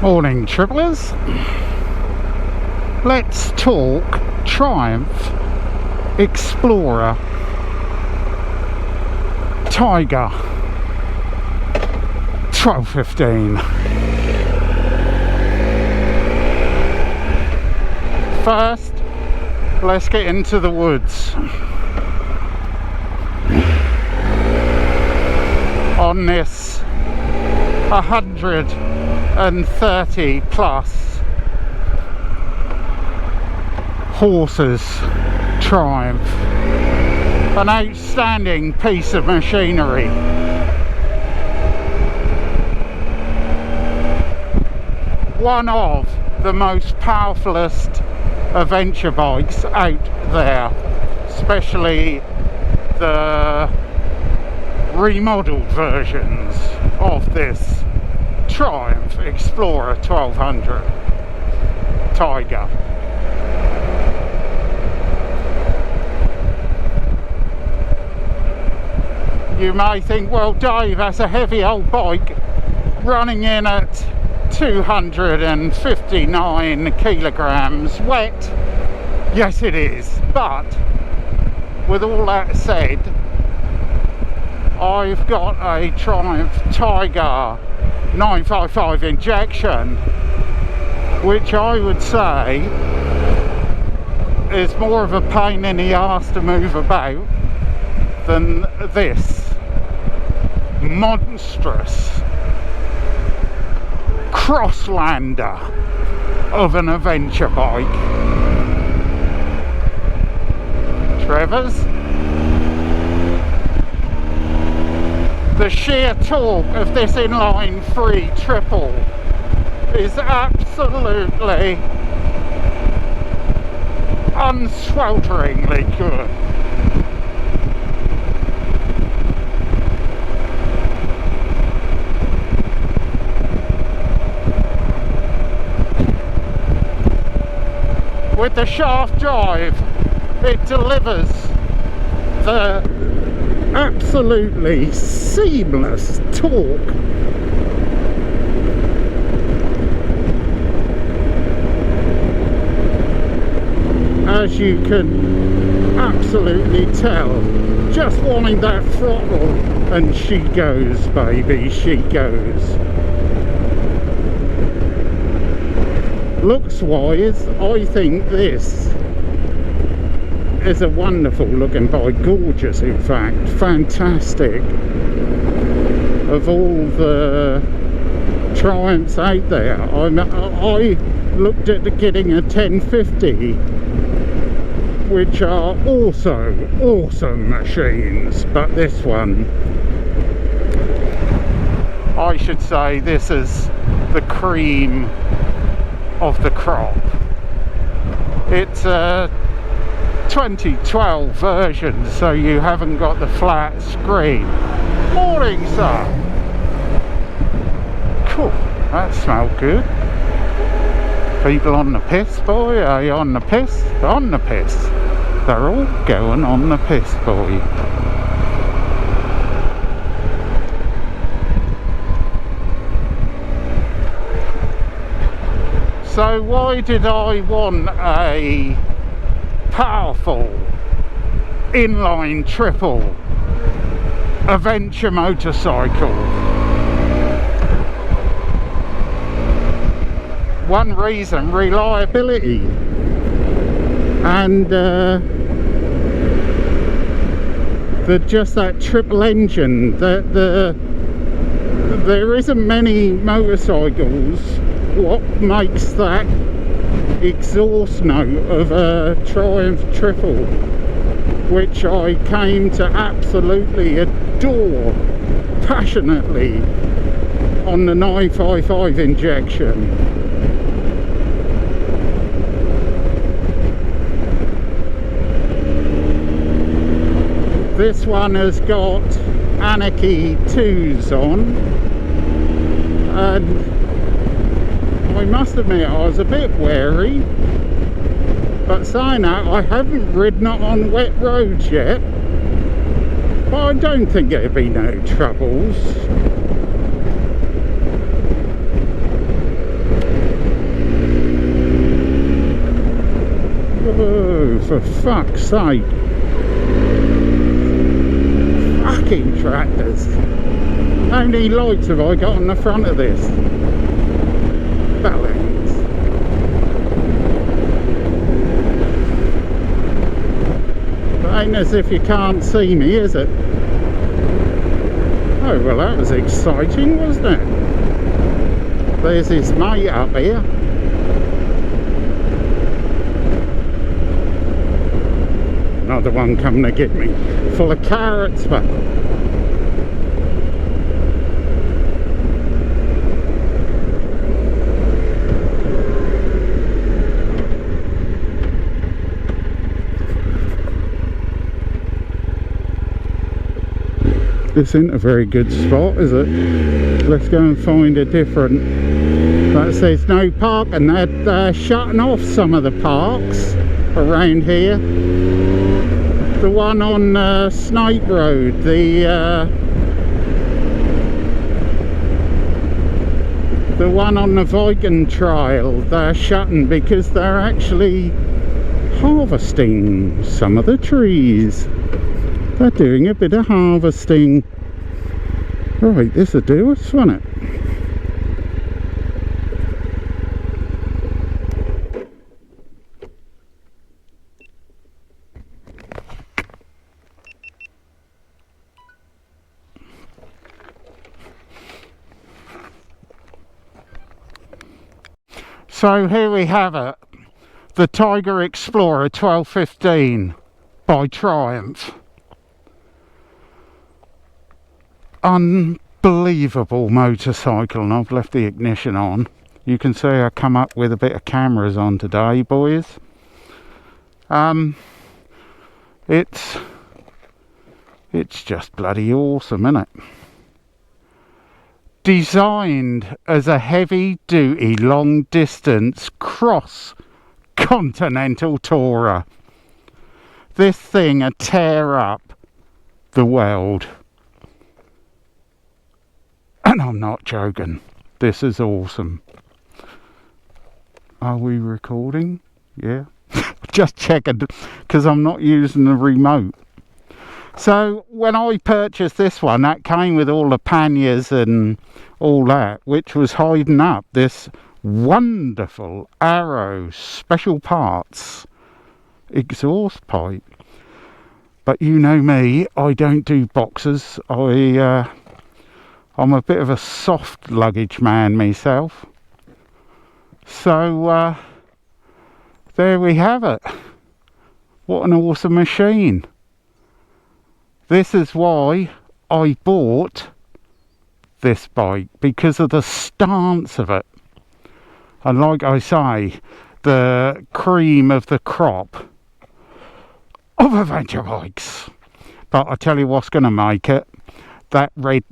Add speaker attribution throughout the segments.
Speaker 1: Morning, travellers. Let's talk Triumph Explorer Tiger 1215. First, let's get into the woods. On this 130 plus horses Triumph, an outstanding piece of machinery. One of the most powerfulest adventure bikes out there, especially the remodeled versions of this Triumph Explorer 1200 Tiger. You may think, well Dave, that's a heavy old bike running in at 259 kilograms wet. Yes it is, but with all that said, I've got a Triumph Tiger 955 injection, which I would say is more of a pain in the arse to move about than this monstrous crosslander of an adventure bike. Trevor's, the sheer torque of this inline 3 triple is absolutely unswelteringly good. With the shaft drive, it delivers the absolutely seamless torque. As you can absolutely tell, just wanting that throttle, and she goes, baby, she goes. Looks wise, I think this is a wonderful looking bike, gorgeous in fact, fantastic. Of all the Triumphs out there, I looked at getting a 1050, which are also awesome machines, but this one, I should say, this is the cream of the crop. It's a 2012 version, so you haven't got the flat screen. Morning, sir. Cool, that smelled good. People on the piss, boy? Are you on the piss? On the piss. They're all going on the piss, boy. So why did I want a powerful inline triple adventure motorcycle? One reason, reliability, and just that triple engine. There isn't many motorcycles what makes that exhaust note of a Triumph triple, which I came to absolutely adore passionately on the 955 injection. This one has got Anarchy 2s on, and I must admit I was a bit wary, but saying that, I haven't ridden it on wet roads yet, but I don't think it'll be no troubles. for fuck's sake. Fucking tractors. How many lights have I got on the front of this? Balance. It ain't as if you can't see me, is it? Oh, well, that was exciting, wasn't it? There's his mate up here. Another one coming to get me, full of carrots, but this isn't a very good spot, is it? Let's go and find a different. That says no park, and they're shutting off some of the parks around here. The one on Snape Road, the one on the Viking Trail, they're shutting because they're actually harvesting some of the trees. They're doing a bit of harvesting. Right, this'll do us, won't it? So here we have it, the Tiger Explorer 1215 by Triumph. Unbelievable motorcycle, and I've left the ignition on. You can see I come up with a bit of cameras on today, boys. It's just bloody awesome, isn't it? Designed as a heavy-duty, long-distance cross-continental tourer. This thing will tear up the world. And I'm not joking. This is awesome. Are we recording? Yeah. Just checking, because I'm not using the remote. So when I purchased this one, that came with all the panniers and all that, which was hiding up this wonderful Arrow special parts exhaust pipe. But you know me, I don't do boxes. I'm a bit of a soft luggage man myself. So there we have it. What an awesome machine. This is why I bought this bike, because of the stance of it. And like I say, the cream of the crop of adventure bikes. But I tell you what's going to make it. That red,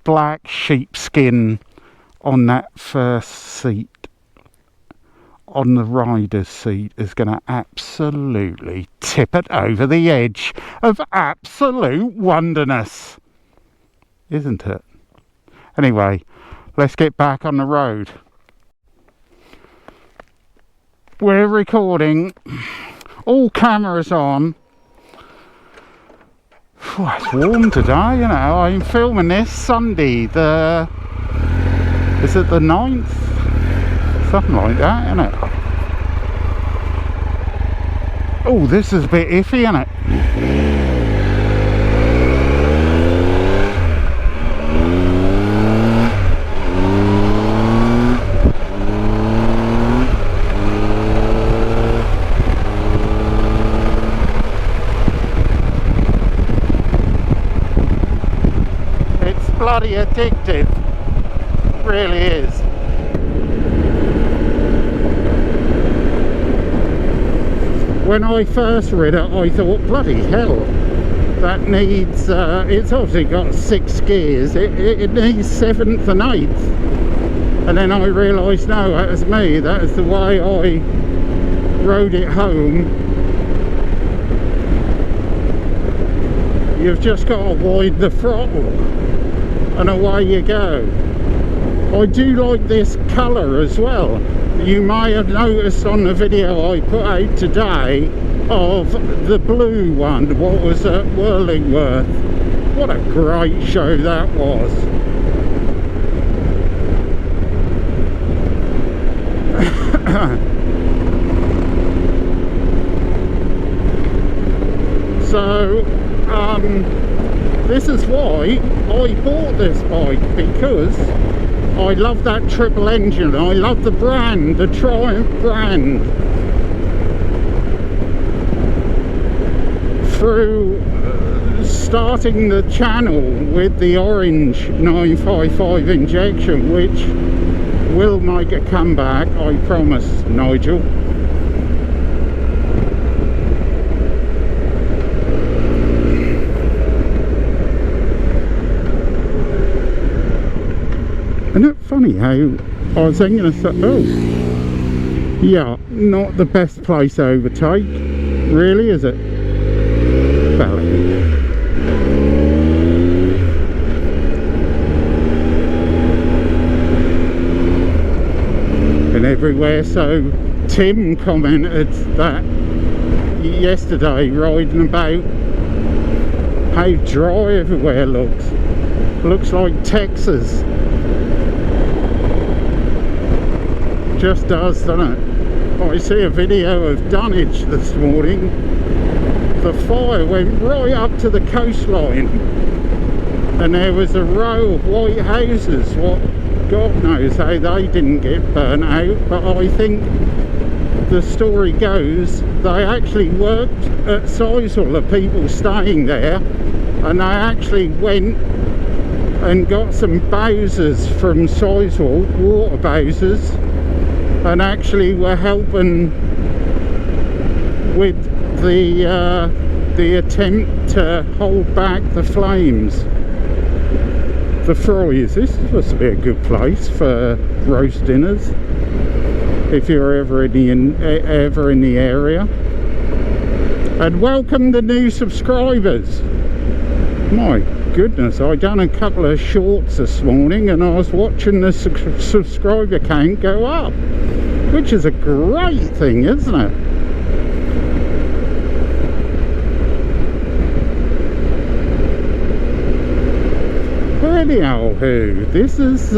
Speaker 1: black sheepskin on that first seat, on the rider's seat, is going to absolutely tip it over the edge of absolute wonderness, isn't it? Anyway, let's get back on the road. We're recording, all cameras on. It's warm today, you know. I'm filming this Sunday, is it the 9th? Something like that, isn't it? Oh, this is a bit iffy, isn't it? It's bloody addictive, it really is. When I first read it, I thought, bloody hell, that needs, it's obviously got 6 gears, it needs 7th and 8th. And then I realised, no, that was me, that is the way I rode it home. You've just got to widen the throttle, and away you go. I do like this colour as well. You may have noticed on the video I put out today of the blue one, what was at Whirlingworth. What a great show that was. So this is why I bought this bike, because I love that triple engine. I love the brand, the Triumph brand. Through starting the channel with the orange 955 injection, which will make a comeback, I promise, Nigel. Isn't it funny how I was thinking of, oh, yeah, not the best place to overtake, really, is it? Valley. And everywhere. So Tim commented that yesterday, riding about, how dry everywhere looks like Texas. Just does, doesn't it? I see a video of Dunwich this morning. The fire went right up to the coastline, and there was a row of white houses. What God knows how they didn't get burnt out, but I think the story goes they actually worked at Sizewell, the people staying there, and they actually went and got some Bowsers from Sizewell, water Bowsers, and actually were helping with the attempt to hold back the flames. The Fry's, this is supposed to be a good place for roast dinners if you're ever in the area. And welcome the new subscribers. My goodness, I done a couple of shorts this morning and I was watching the subscriber count go up, which is a great thing, isn't it? Anyhow, this is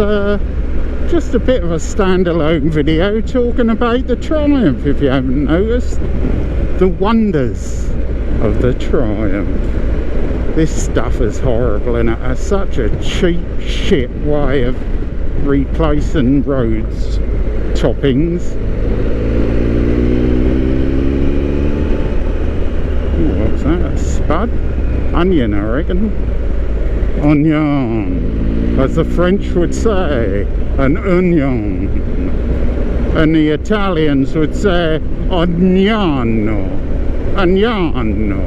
Speaker 1: just a bit of a standalone video talking about the Triumph, if you haven't noticed. The wonders of the Triumph. This stuff is horrible, and it has such a cheap shit way of replacing roads toppings. Ooh, what's that? A spud? Onion, I reckon. Onion, as the French would say, an onion, and the Italians would say oniano, oniano.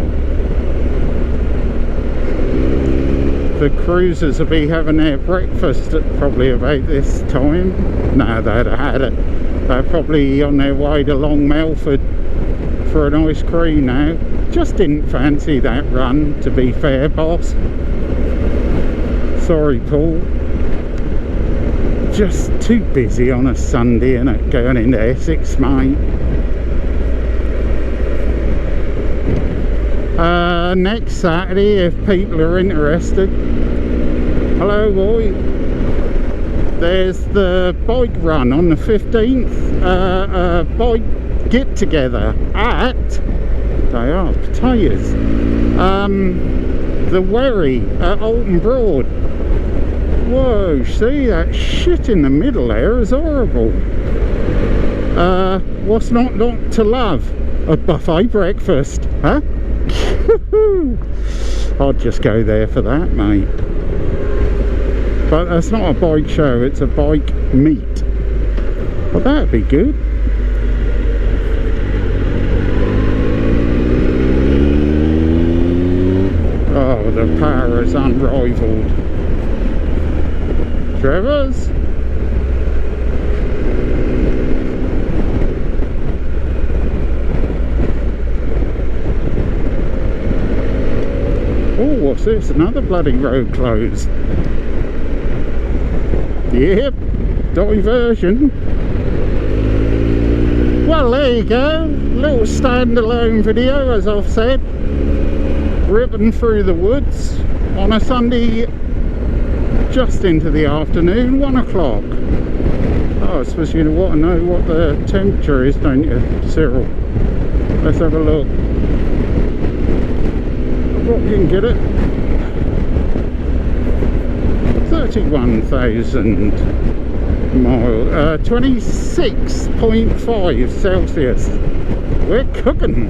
Speaker 1: The cruisers will be having their breakfast at probably about this time. No, they'd have had it. They're probably on their way to Long Melford for an ice cream now. Just didn't fancy that run, to be fair, boss. Sorry, Paul. Just too busy on a Sunday, innit, going into Essex, mate. Next Saturday, if people are interested. Hello, boy. There's the bike run on the 15th. Bike get together at, they are potatoes, the Wherry at Alton Broad. Whoa, see that shit in the middle there is horrible. What's not to love? A buffet breakfast, huh? I'd just go there for that, mate. But that's not a bike show, it's a bike meet. Well, that'd be good. Oh, the power is unrivaled. Trevor's. Oh, what's this? Another bloody road closed. Yep. diversion. Well, there you go, little standalone video, as I've said, ripping through the woods on a Sunday just into the afternoon, 1 o'clock. Oh, I suppose you want to know what the temperature is, don't you, Cyril? Let's have a look. What you can get it. 31,000 miles, 26.5 Celsius. We're cooking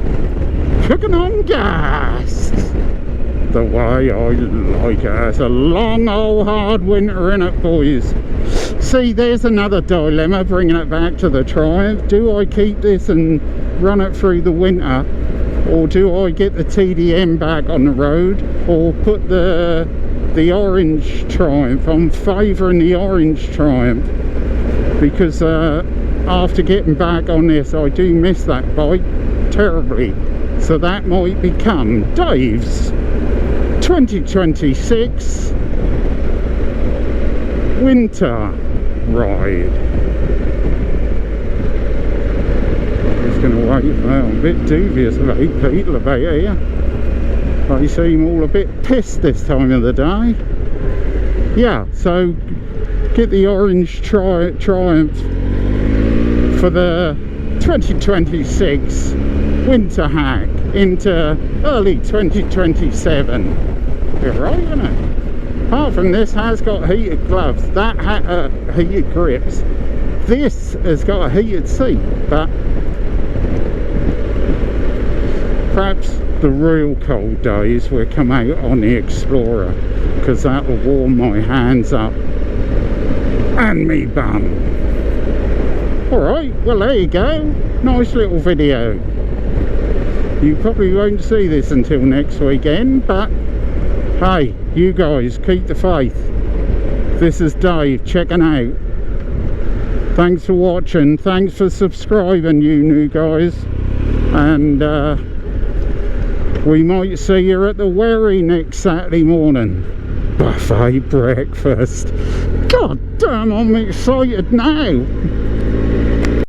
Speaker 1: on gas, the way I like it. It's a long old hard winter in it, boys. See, there's another dilemma, bringing it back to the Triumph. Do I keep this and run it through the winter, or do I get the TDM back on the road, or put the orange Triumph? I'm favouring the orange Triumph because after getting back on this, I do miss that bike terribly. So that might become Dave's 2026 winter ride. Just going to wait. Well, I'm a bit dubious about people about here. They seem all a bit pissed this time of the day. Yeah, so get the orange Triumph for the 2026 winter hack into early 2027. You're right, isn't it? Apart from this, has got heated gloves, that had heated grips. This has got a heated seat, but perhaps the real cold days will come out on the Explorer, because that will warm my hands up and me bum. Alright, well there you go, nice little video. You probably won't see this until next weekend, but hey, you guys keep the faith. This is Dave checking out. Thanks for watching, thanks for subscribing, you new guys, and we might see you at the Wherry next Saturday morning. Buffet breakfast. God damn, I'm excited now.